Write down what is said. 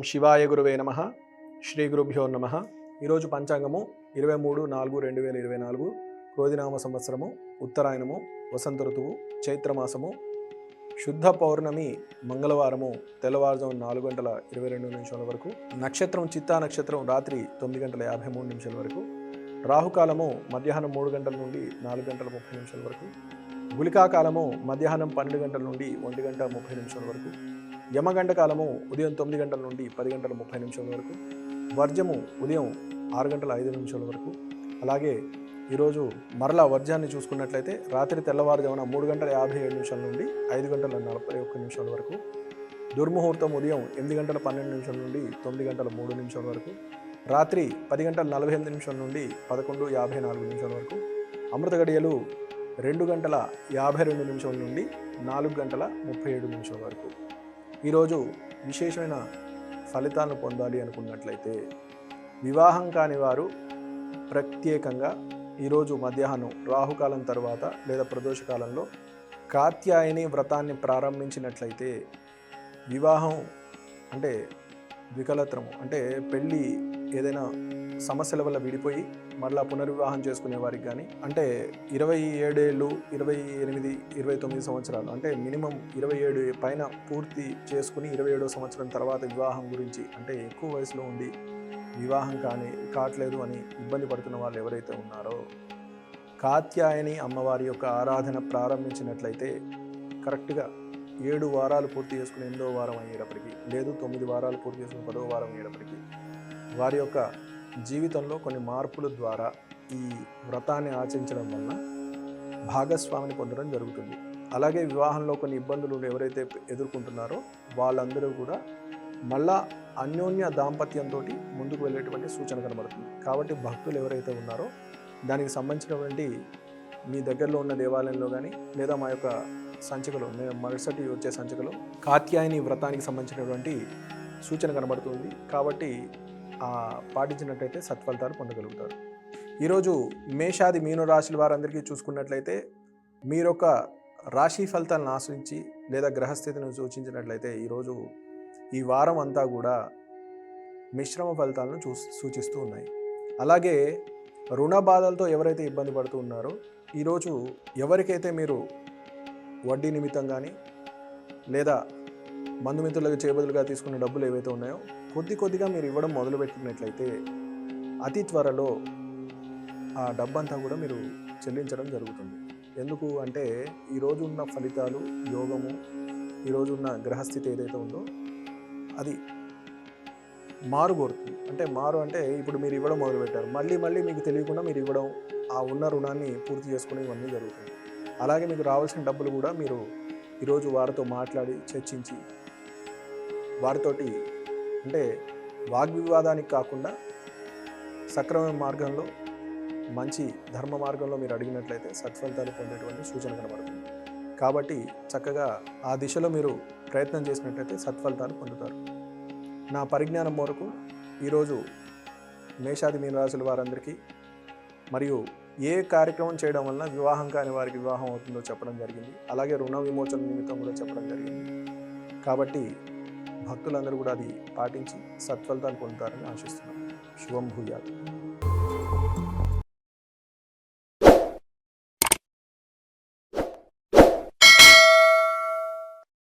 శివాయ గురువే నమః. శ్రీ గురుభ్యో నమః. ఈరోజు పంచాంగము 23/4/2024 క్రోధినామ సంవత్సరము, ఉత్తరాయణము, వసంత ఋతువు, చైత్రమాసము, శుద్ధ పౌర్ణమి మంగళవారము తెల్లవారుజాము 4:22 వరకు, నక్షత్రం చిత్తా నక్షత్రం రాత్రి 9:53 వరకు, రాహుకాలము మధ్యాహ్నం 3 గంటల నుండి 4:30 వరకు, గుళికాకాలము మధ్యాహ్నం 12 గంటల నుండి 1:30 వరకు, యమగండ కాలము ఉదయం 9 గంటల నుండి 10:30 వరకు, వర్జము ఉదయం 6:05 వరకు. అలాగే ఈరోజు మరలా వర్జాన్ని చూసుకున్నట్లయితే రాత్రి తెల్లవారుజామున 3:57 నుండి 5:41 వరకు, దుర్ముహూర్తం ఉదయం 8:12 నుండి 9:03 వరకు, రాత్రి 10:48 నుండి 11:54 వరకు, అమృత గడియలు 2:52 నుండి 4:37 వరకు. ఈరోజు విశేషమైన ఫలితాలను పొందాలి అనుకున్నట్లయితే వివాహం కాని వారు ప్రత్యేకంగా ఈరోజు మధ్యాహ్నం రాహుకాలం తర్వాత లేదా ప్రదోషకాలంలో కాత్యాయని వ్రతాన్ని ప్రారంభించినట్లయితే వివాహం అంటే వికలత్రము అంటే పెళ్ళి ఏదైనా సమస్యల వల్ల విడిపోయి మళ్ళీ పునర్వివాహం చేసుకునే వారికి కానీ, అంటే 27 ఏళ్ళు, 28, 29 సంవత్సరాలు, అంటే మినిమం 27 పైన పూర్తి చేసుకుని 27వ సంవత్సరం తర్వాత వివాహం గురించి, అంటే ఎక్కువ వయసులో ఉండి వివాహం కావట్లేదు అని ఇబ్బంది పడుతున్న వాళ్ళు ఎవరైతే ఉన్నారో కాత్యాయని అమ్మవారి యొక్క ఆరాధన ప్రారంభించినట్లయితే కరెక్ట్గా 7 వారాలు పూర్తి చేసుకుని 8వ వారం అయ్యేటప్పటికీ, లేదు 9 వారాలు పూర్తి చేసుకుని 10వ వారం అయ్యేటప్పటికీ వారి యొక్క జీవితంలో కొన్ని మార్పుల ద్వారా ఈ వ్రతాన్ని ఆచరించడం వలన భాగస్వామిని పొందడం జరుగుతుంది. అలాగే వివాహంలో కొన్ని ఇబ్బందులు ఎవరైతే ఎదుర్కొంటున్నారో వాళ్ళందరూ కూడా మళ్ళా అన్యోన్య దాంపత్యంతో ముందుకు వెళ్ళేటువంటి సూచన కనబడుతుంది. కాబట్టి భక్తులు ఎవరైతే ఉన్నారో దానికి సంబంధించినటువంటి మీ దగ్గరలో ఉన్న దేవాలయంలో కానీ లేదా మా యొక్క సంచికలో, మరుసటి వచ్చే సంచికలో కాత్యాయని వ్రతానికి సంబంధించినటువంటి సూచన కనబడుతుంది. కాబట్టి పాటించినట్లయితే సత్ఫలితాలు పొందగలుగుతారు. ఈరోజు మేషాది మీన రాశుల వారందరికీ చూసుకున్నట్లయితే మీరొక రాశి ఫలితాలను ఆశ్రయించి లేదా గ్రహస్థితిని సూచించినట్లయితే ఈరోజు ఈ వారం అంతా కూడా మిశ్రమ ఫలితాలను సూచిస్తూ ఉన్నాయి. అలాగే రుణ బాధలతో ఎవరైతే ఇబ్బంది పడుతూ ఉన్నారో ఈరోజు ఎవరికైతే మీరు వడ్డీ నిమిత్తం కానీ లేదా బంధుమిత్రులకు చేయబదులుగా తీసుకున్న డబ్బులు ఏవైతే ఉన్నాయో కొద్దిగా మీరు ఇవ్వడం మొదలుపెట్టినట్లయితే అతి త్వరలో ఆ డబ్బంతా కూడా మీరు చెల్లించడం జరుగుతుంది. ఎందుకు అంటే ఈరోజు ఉన్న ఫలితాలు, యోగము, ఈరోజు ఉన్న గ్రహస్థితి ఏదైతే ఉందో అది మారుగోరుతుంది. అంటే ఇప్పుడు మీరు ఇవ్వడం మొదలుపెట్టారు, మళ్ళీ మీకు తెలియకుండా మీరు ఇవ్వడం, ఆ ఉన్న రుణాన్ని పూర్తి చేసుకునే ఇవన్నీ జరుగుతుంది. అలాగే మీకు రావాల్సిన డబ్బులు కూడా మీరు ఈరోజు వారితో మాట్లాడి చర్చించి వారితోటి, అంటే వాగ్వివాదానికి కాకుండా సక్రమ మార్గంలో, మంచి ధర్మ మార్గంలో మీరు అడిగినట్లయితే సత్ఫలితాలు పొందేటువంటి సూచన కనబడుతుంది. కాబట్టి చక్కగా ఆ దిశలో మీరు ప్రయత్నం చేసినట్లయితే సత్ఫలితాలు పొందుతారు. నా పరిజ్ఞానం మేరకు ఈరోజు మేషాది మీన రాశుల వారందరికీ మరియు ఏ కార్యక్రమం చేయడం వలన వివాహం కాని వారికి వివాహం అవుతుందో చెప్పడం జరిగింది. అలాగే రుణ విమోచన నిమిత్తం కూడా చెప్పడం జరిగింది. కాబట్టి భక్తులందరూ కూడా అది పాటించి సత్ఫలితాలు పొందుతారని ఆశిస్తున్నాను. శుభం భూయాత్.